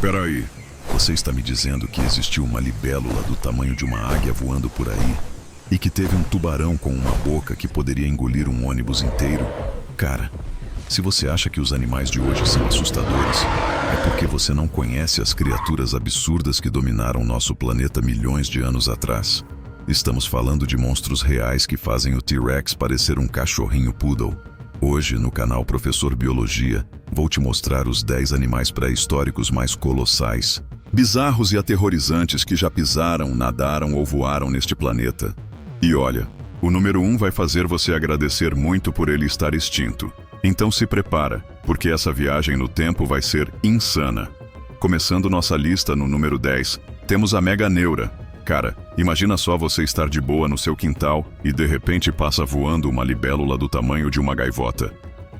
Espera aí. Você está me dizendo que existiu uma libélula do tamanho de uma águia voando por aí? E que teve um tubarão com uma boca que poderia engolir um ônibus inteiro? Cara, se você acha que os animais de hoje são assustadores, é porque você não conhece as criaturas absurdas que dominaram nosso planeta milhões de anos atrás. Estamos falando de monstros reais que fazem o T-Rex parecer um cachorrinho poodle. Hoje, no canal Professor Biologia, vou te mostrar os 10 animais pré-históricos mais colossais, bizarros e aterrorizantes que já pisaram, nadaram ou voaram neste planeta. E olha, o número 1 vai fazer você agradecer muito por ele estar extinto. Então se prepara, porque essa viagem no tempo vai ser insana. Começando nossa lista no número 10, temos a Meganeura. Cara, imagina só você estar de boa no seu quintal e de repente passa voando uma libélula do tamanho de uma gaivota.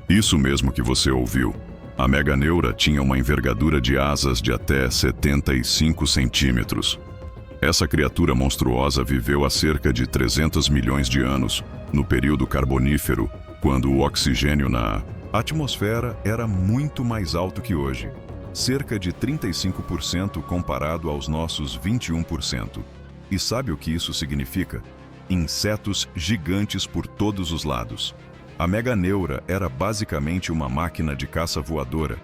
Isso mesmo que você ouviu. A Meganeura tinha uma envergadura de asas de até 75 centímetros. Essa criatura monstruosa viveu há cerca de 300 milhões de anos, no período Carbonífero, quando o oxigênio na atmosfera era muito mais alto que hoje. Cerca de 35% comparado aos nossos 21%. E sabe o que isso significa? Insetos gigantes por todos os lados. A Meganeura era basicamente uma máquina de caça voadora.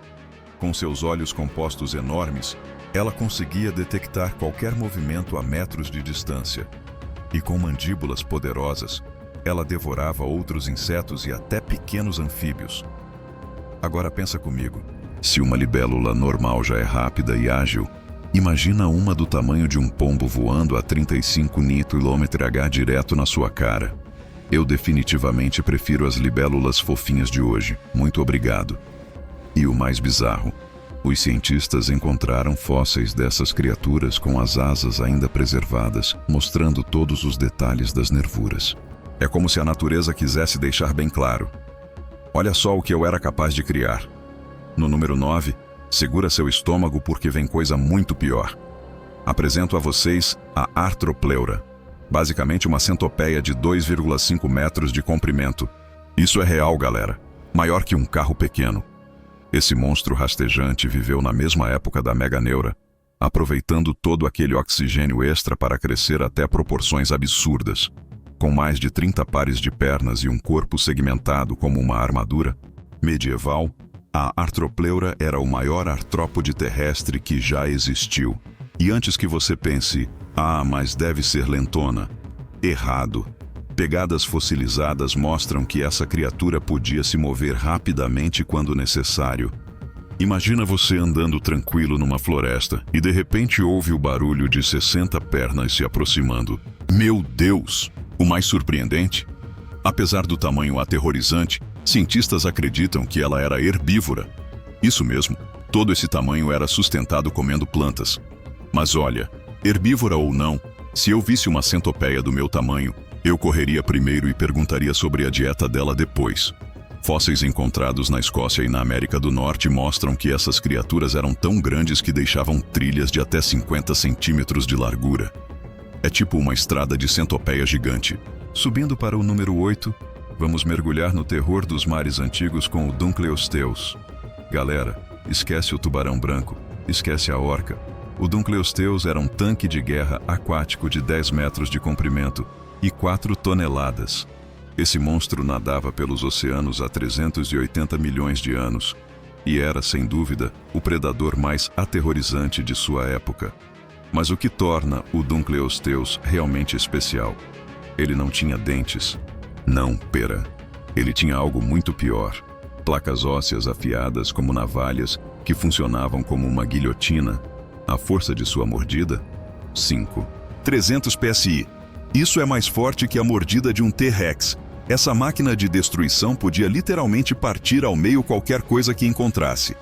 Com seus olhos compostos enormes, ela conseguia detectar qualquer movimento a metros de distância. E com mandíbulas poderosas, ela devorava outros insetos e até pequenos anfíbios. Agora pensa comigo. Se uma libélula normal já é rápida e ágil, imagina uma do tamanho de um pombo voando a 35 km/h direto na sua cara. Eu definitivamente prefiro as libélulas fofinhas de hoje. Muito obrigado. E o mais bizarro, os cientistas encontraram fósseis dessas criaturas com as asas ainda preservadas, mostrando todos os detalhes das nervuras. É como se a natureza quisesse deixar bem claro: olha só o que eu era capaz de criar. No número 9, segura seu estômago porque vem coisa muito pior. Apresento a vocês a Arthropleura, basicamente uma centopeia de 2,5 metros de comprimento. Isso é real, galera. Maior que um carro pequeno. Esse monstro rastejante viveu na mesma época da Meganeura, aproveitando todo aquele oxigênio extra para crescer até proporções absurdas. Com mais de 30 pares de pernas e um corpo segmentado como uma armadura medieval, a Arthropleura era o maior artrópode terrestre que já existiu. E antes que você pense, mas deve ser lentona. Errado. Pegadas fossilizadas mostram que essa criatura podia se mover rapidamente quando necessário. Imagina você andando tranquilo numa floresta e de repente ouve o barulho de 60 pernas se aproximando. Meu Deus! O mais surpreendente? Apesar do tamanho aterrorizante, cientistas acreditam que ela era herbívora. Isso mesmo, todo esse tamanho era sustentado comendo plantas. Mas olha, herbívora ou não, se eu visse uma centopeia do meu tamanho, eu correria primeiro e perguntaria sobre a dieta dela depois. Fósseis encontrados na Escócia e na América do Norte mostram que essas criaturas eram tão grandes que deixavam trilhas de até 50 centímetros de largura. É tipo uma estrada de centopeia gigante. Subindo para o número 8, vamos mergulhar no terror dos mares antigos com o Dunkleosteus. Galera, esquece o tubarão branco, esquece a orca. O Dunkleosteus era um tanque de guerra aquático de 10 metros de comprimento e 4 toneladas. Esse monstro nadava pelos oceanos há 380 milhões de anos e era, sem dúvida, o predador mais aterrorizante de sua época. Mas o que torna o Dunkleosteus realmente especial? Ele não tinha dentes. Não, pera. Ele tinha algo muito pior. Placas ósseas afiadas como navalhas que funcionavam como uma guilhotina. A força de sua mordida? 5. 300 psi. Isso é mais forte que a mordida de um T-Rex. Essa máquina de destruição podia literalmente partir ao meio qualquer coisa que encontrasse.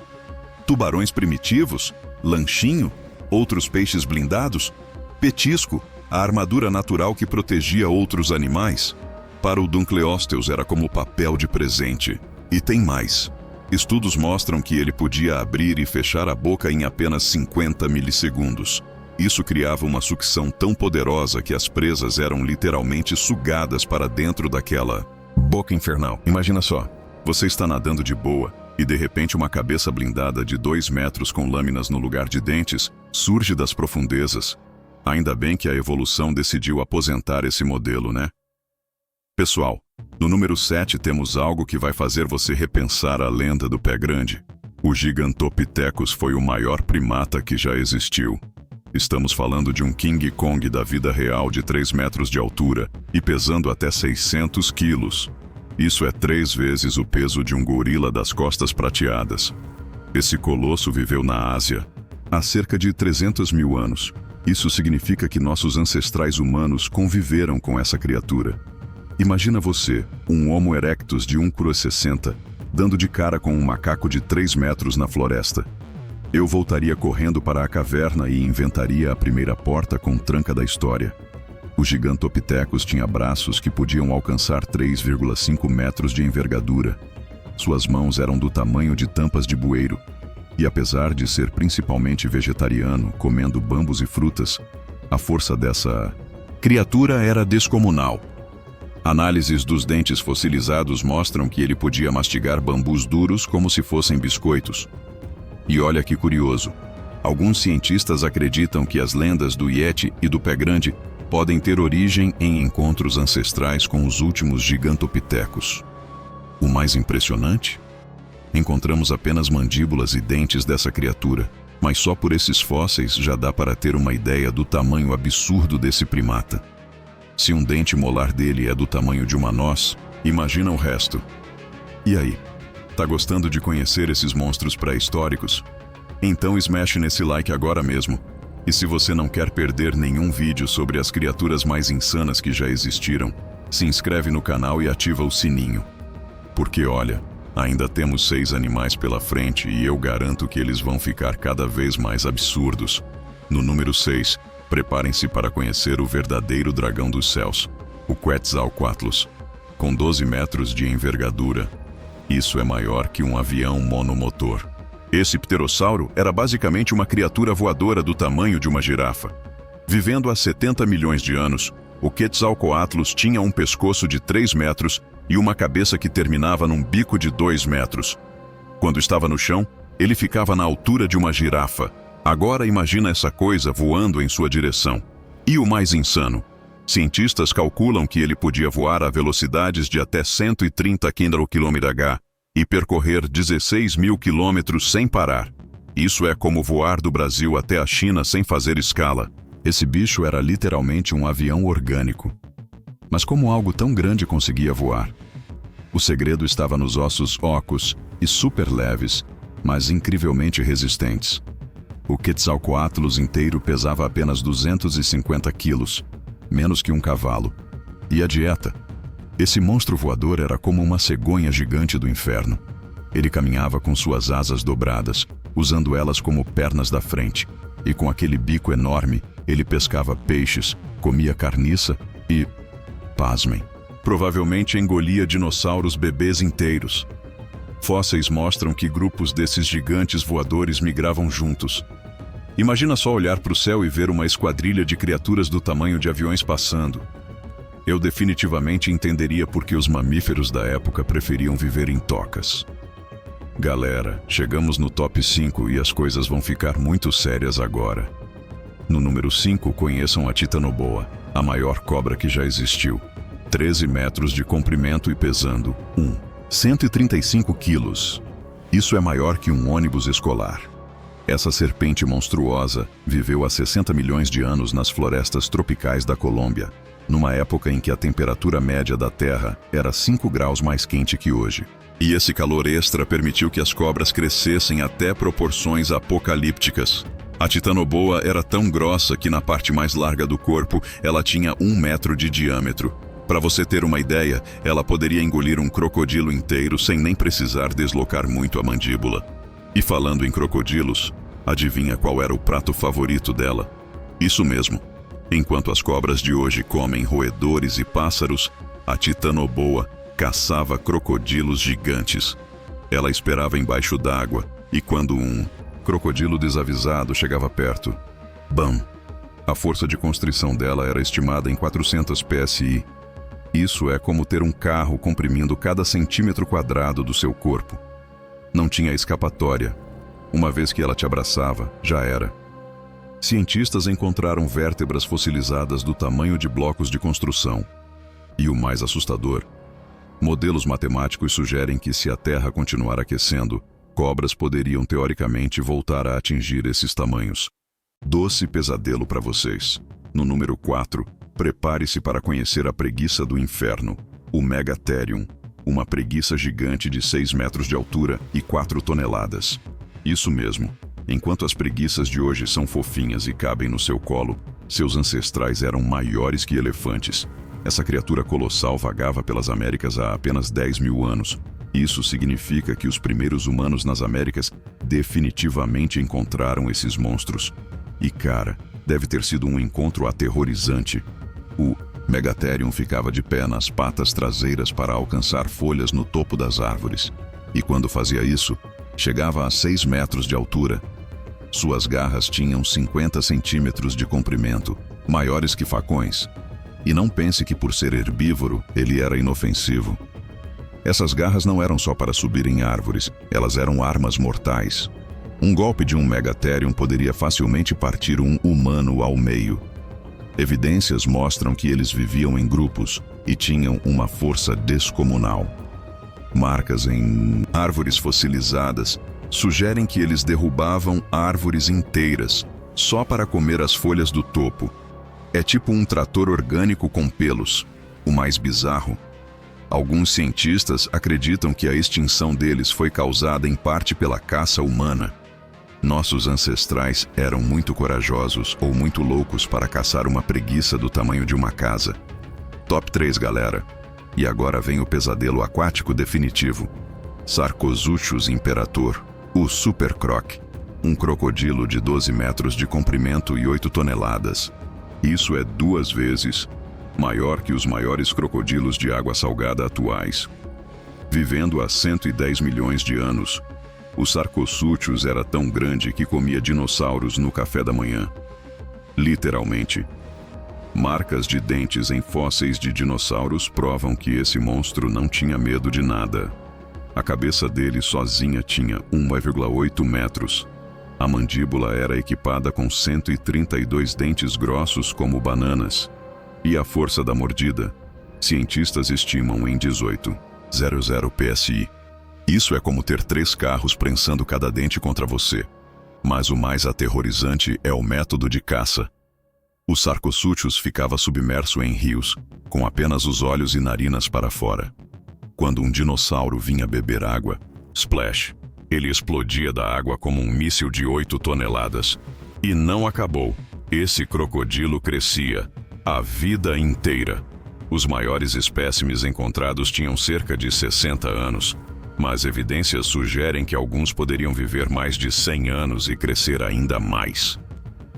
Tubarões primitivos? Lanchinho? Outros peixes blindados? Petisco? A armadura natural que protegia outros animais? Para o Dunkleosteus era como papel de presente. E tem mais. Estudos mostram que ele podia abrir e fechar a boca em apenas 50 milissegundos. Isso criava uma sucção tão poderosa que as presas eram literalmente sugadas para dentro daquela boca infernal. Imagina só, você está nadando de boa E de repente uma cabeça blindada de 2 metros com lâminas no lugar de dentes surge das profundezas. Ainda bem que a evolução decidiu aposentar esse modelo, né? Pessoal, no número 7 temos algo que vai fazer você repensar a lenda do pé grande. O Gigantopithecus foi o maior primata que já existiu. Estamos falando de um King Kong da vida real de 3 metros de altura e pesando até 600 quilos. Isso é 3 vezes o peso de um gorila das costas prateadas. Esse colosso viveu na Ásia há cerca de 300 mil anos. Isso significa que nossos ancestrais humanos conviveram com essa criatura. Imagina você, um Homo erectus de 1,60 m, dando de cara com um macaco de 3 metros na floresta. Eu voltaria correndo para a caverna e inventaria a primeira porta com tranca da história. O Gigantopithecus tinha braços que podiam alcançar 3,5 metros de envergadura. Suas mãos eram do tamanho de tampas de bueiro. E apesar de ser principalmente vegetariano, comendo bambus e frutas, a força dessa criatura era descomunal. Análises dos dentes fossilizados mostram que ele podia mastigar bambus duros como se fossem biscoitos. E olha que curioso, alguns cientistas acreditam que as lendas do Yeti e do pé grande podem ter origem em encontros ancestrais com os últimos Gigantopithecus. O mais impressionante? Encontramos apenas mandíbulas e dentes dessa criatura, mas só por esses fósseis já dá para ter uma ideia do tamanho absurdo desse primata. Se um dente molar dele é do tamanho de uma noz, imagina o resto. E aí, tá gostando de conhecer esses monstros pré-históricos? Então smash nesse like agora mesmo. E se você não quer perder nenhum vídeo sobre as criaturas mais insanas que já existiram, se inscreve no canal e ativa o sininho. Porque olha, ainda temos 6 animais pela frente e eu garanto que eles vão ficar cada vez mais absurdos. No número 6, preparem-se para conhecer o verdadeiro dragão dos céus, o Quetzalcoatlus. Com 12 metros de envergadura, isso é maior que um avião monomotor. Esse pterossauro era basicamente uma criatura voadora do tamanho de uma girafa. Vivendo há 70 milhões de anos, o Quetzalcoatlus tinha um pescoço de 3 metros e uma cabeça que terminava num bico de 2 metros. Quando estava no chão, ele ficava na altura de uma girafa. Agora imagina essa coisa voando em sua direção. E o mais insano, cientistas calculam que ele podia voar a velocidades de até 130 km/h e percorrer 16 mil quilômetros sem parar. Isso é como voar do Brasil até a China sem fazer escala. Esse bicho era literalmente um avião orgânico. Mas como algo tão grande conseguia voar? O segredo estava nos ossos ocos e super leves, mas incrivelmente resistentes. O Quetzalcoatlus inteiro pesava apenas 250 quilos, menos que um cavalo. E a dieta? Esse monstro voador era como uma cegonha gigante do inferno. Ele caminhava com suas asas dobradas, usando elas como pernas da frente. E com aquele bico enorme, ele pescava peixes, comia carniça e, pasmem, provavelmente engolia dinossauros bebês inteiros. Fósseis mostram que grupos desses gigantes voadores migravam juntos. Imagina só olhar para o céu e ver uma esquadrilha de criaturas do tamanho de aviões passando. Eu definitivamente entenderia por que os mamíferos da época preferiam viver em tocas. Galera, chegamos no top 5 e as coisas vão ficar muito sérias agora. No número 5, conheçam a Titanoboa, a maior cobra que já existiu. 13 metros de comprimento e pesando 135 quilos. Isso é maior que um ônibus escolar. Essa serpente monstruosa viveu há 60 milhões de anos nas florestas tropicais da Colômbia, numa época em que a temperatura média da Terra era 5 graus mais quente que hoje. E esse calor extra permitiu que as cobras crescessem até proporções apocalípticas. A Titanoboa era tão grossa que na parte mais larga do corpo ela tinha 1 metro de diâmetro. Para você ter uma ideia, ela poderia engolir um crocodilo inteiro sem nem precisar deslocar muito a mandíbula. E falando em crocodilos, adivinha qual era o prato favorito dela? Isso mesmo. Enquanto as cobras de hoje comem roedores e pássaros, a Titanoboa caçava crocodilos gigantes. Ela esperava embaixo d'água e quando um crocodilo desavisado chegava perto, bam! A força de constrição dela era estimada em 400 psi. Isso é como ter um carro comprimindo cada centímetro quadrado do seu corpo. Não tinha escapatória. Uma vez que ela te abraçava, já era. Cientistas encontraram vértebras fossilizadas do tamanho de blocos de construção. E o mais assustador, modelos matemáticos sugerem que se a Terra continuar aquecendo, cobras poderiam teoricamente voltar a atingir esses tamanhos. Doce pesadelo para vocês. No número 4, prepare-se para conhecer a preguiça do inferno, o Megatherium, uma preguiça gigante de 6 metros de altura e 4 toneladas. Isso mesmo. Enquanto as preguiças de hoje são fofinhas e cabem no seu colo, seus ancestrais eram maiores que elefantes. Essa criatura colossal vagava pelas Américas há apenas 10 mil anos. Isso significa que os primeiros humanos nas Américas definitivamente encontraram esses monstros. E cara, deve ter sido um encontro aterrorizante. O Megatherium ficava de pé nas patas traseiras para alcançar folhas no topo das árvores. E quando fazia isso, chegava a 6 metros de altura. Suas garras tinham 50 centímetros de comprimento, maiores que facões. E não pense que por ser herbívoro, ele era inofensivo. Essas garras não eram só para subir em árvores, elas eram armas mortais. Um golpe de um Megatherium poderia facilmente partir um humano ao meio. Evidências mostram que eles viviam em grupos e tinham uma força descomunal. Marcas em árvores fossilizadas sugerem que eles derrubavam árvores inteiras só para comer as folhas do topo. É tipo um trator orgânico com pelos. O mais bizarro, alguns cientistas acreditam que a extinção deles foi causada em parte pela caça humana. Nossos ancestrais eram muito corajosos ou muito loucos para caçar uma preguiça do tamanho de uma casa. Top 3, galera. E agora vem o pesadelo aquático definitivo. Sarcosuchus imperator, o Super Croc. Um crocodilo de 12 metros de comprimento e 8 toneladas. Isso é 2 vezes maior que os maiores crocodilos de água salgada atuais. Vivendo há 110 milhões de anos, o Sarcosuchus era tão grande que comia dinossauros no café da manhã. Literalmente. Marcas de dentes em fósseis de dinossauros provam que esse monstro não tinha medo de nada. A cabeça dele sozinha tinha 1,8 metros. A mandíbula era equipada com 132 dentes grossos como bananas. E a força da mordida, cientistas estimam em 18,00 psi. Isso é como ter 3 carros prensando cada dente contra você. Mas o mais aterrorizante é o método de caça. O Sarcosuchus ficava submerso em rios, com apenas os olhos e narinas para fora. Quando um dinossauro vinha beber água, splash, ele explodia da água como um míssil de 8 toneladas. E não acabou. Esse crocodilo crescia a vida inteira. Os maiores espécimes encontrados tinham cerca de 60 anos, mas evidências sugerem que alguns poderiam viver mais de 100 anos e crescer ainda mais.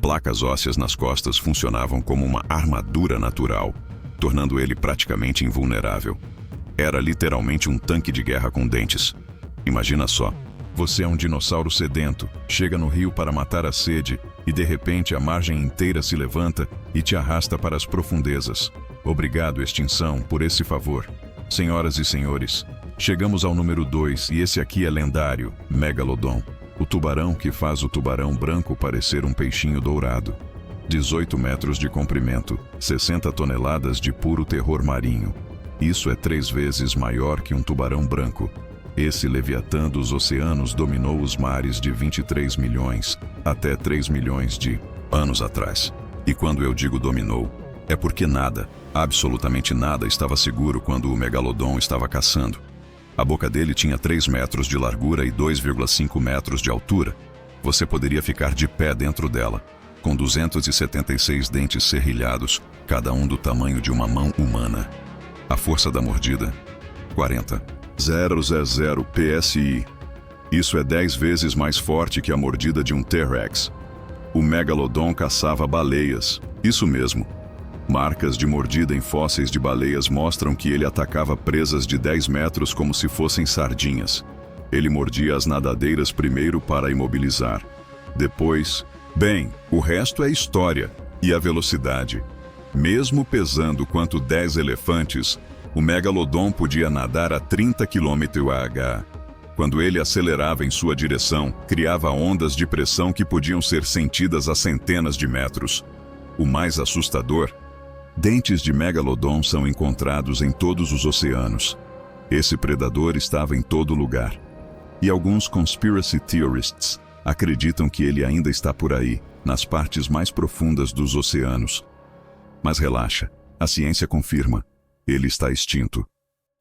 Placas ósseas nas costas funcionavam como uma armadura natural, tornando ele praticamente invulnerável. Era literalmente um tanque de guerra com dentes. Imagina só, você é um dinossauro sedento, chega no rio para matar a sede e de repente a margem inteira se levanta e te arrasta para as profundezas. Obrigado, extinção, por esse favor. Senhoras e senhores, chegamos ao número 2 e esse aqui é lendário, Megalodon. O tubarão que faz o tubarão branco parecer um peixinho dourado. 18 metros de comprimento, 60 toneladas de puro terror marinho. Isso é 3 vezes maior que um tubarão branco. Esse leviatã dos oceanos dominou os mares de 23 milhões até 3 milhões de anos atrás. E quando eu digo dominou, é porque nada, absolutamente nada, estava seguro quando o Megalodon estava caçando. A boca dele tinha 3 metros de largura e 2,5 metros de altura. Você poderia ficar de pé dentro dela, com 276 dentes serrilhados, cada um do tamanho de uma mão humana. A força da mordida, 40,000 psi. Isso é 10 vezes mais forte que a mordida de um T-Rex. O Megalodon caçava baleias, isso mesmo. Marcas de mordida em fósseis de baleias mostram que ele atacava presas de 10 metros como se fossem sardinhas. Ele mordia as nadadeiras primeiro para imobilizar. Depois, bem, o resto é história. E a velocidade. Mesmo pesando quanto 10 elefantes, o Megalodon podia nadar a 30 km/h. Quando ele acelerava em sua direção, criava ondas de pressão que podiam ser sentidas a centenas de metros. O mais assustador: dentes de megalodon são encontrados em todos os oceanos. Esse predador estava em todo lugar. E alguns conspiracy theorists acreditam que ele ainda está por aí, nas partes mais profundas dos oceanos. Mas relaxa, a ciência confirma: ele está extinto.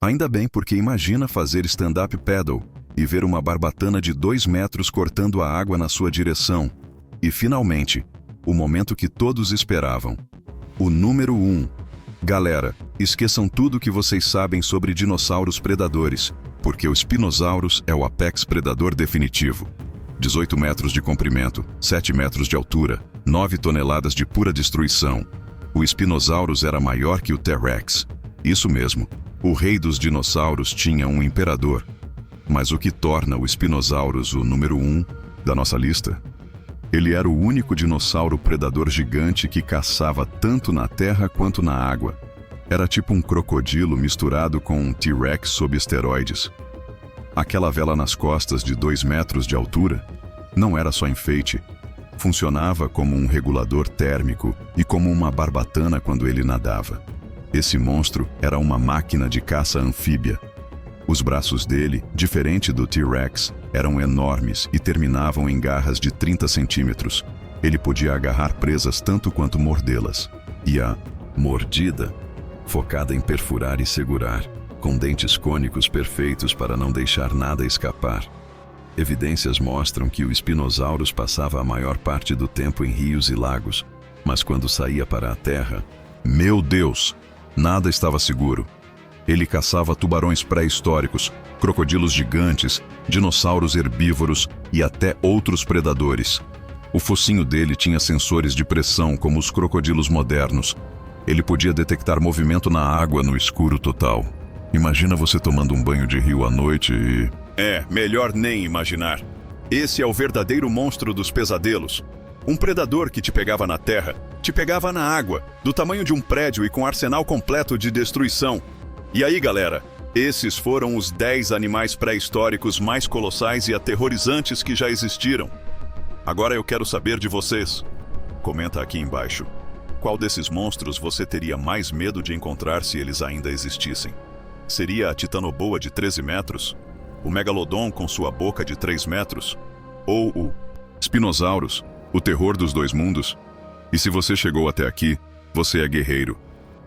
Ainda bem, porque imagina fazer stand-up paddle e ver uma barbatana de 2 metros cortando a água na sua direção. E finalmente, o momento que todos esperavam. O número 1. Galera, esqueçam tudo que vocês sabem sobre dinossauros predadores, porque o Spinosaurus é o apex predador definitivo. 18 metros de comprimento, 7 metros de altura, 9 toneladas de pura destruição. O Spinosaurus era maior que o T-Rex. Isso mesmo, o rei dos dinossauros tinha um imperador. Mas o que torna o Spinosaurus o número 1 da nossa lista? Ele era o único dinossauro predador gigante que caçava tanto na terra quanto na água. Era tipo um crocodilo misturado com um T-Rex sob esteroides. Aquela vela nas costas de 2 metros de altura não era só enfeite. Funcionava como um regulador térmico e como uma barbatana quando ele nadava. Esse monstro era uma máquina de caça anfíbia. Os braços dele, diferente do T-Rex, eram enormes e terminavam em garras de 30 centímetros. Ele podia agarrar presas tanto quanto mordê-las. E a mordida, focada em perfurar e segurar, com dentes cônicos perfeitos para não deixar nada escapar. Evidências mostram que o Spinosaurus passava a maior parte do tempo em rios e lagos, mas quando saía para a terra, meu Deus, nada estava seguro. Ele caçava tubarões pré-históricos, crocodilos gigantes, dinossauros herbívoros e até outros predadores. O focinho dele tinha sensores de pressão como os crocodilos modernos. Ele podia detectar movimento na água no escuro total. Imagina você tomando um banho de rio à noite e... melhor nem imaginar. Esse é o verdadeiro monstro dos pesadelos. Um predador que te pegava na terra, te pegava na água, do tamanho de um prédio e com arsenal completo de destruição. E aí, galera, esses foram os 10 animais pré-históricos mais colossais e aterrorizantes que já existiram. Agora eu quero saber de vocês. Comenta aqui embaixo. Qual desses monstros você teria mais medo de encontrar se eles ainda existissem? Seria a titanoboa de 13 metros? O megalodon com sua boca de 3 metros? Ou o Spinosaurus, o terror dos 2 mundos? E se você chegou até aqui, você é guerreiro.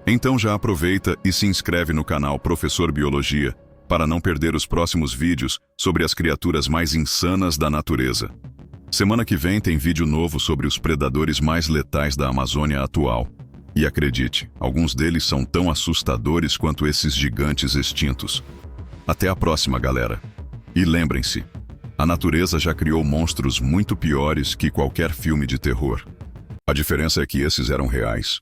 Então já aproveita e se inscreve no canal Professor Biologia para não perder os próximos vídeos sobre as criaturas mais insanas da natureza. Semana que vem tem vídeo novo sobre os predadores mais letais da Amazônia atual. E acredite, alguns deles são tão assustadores quanto esses gigantes extintos. Até a próxima, galera. E lembrem-se, a natureza já criou monstros muito piores que qualquer filme de terror. A diferença é que esses eram reais.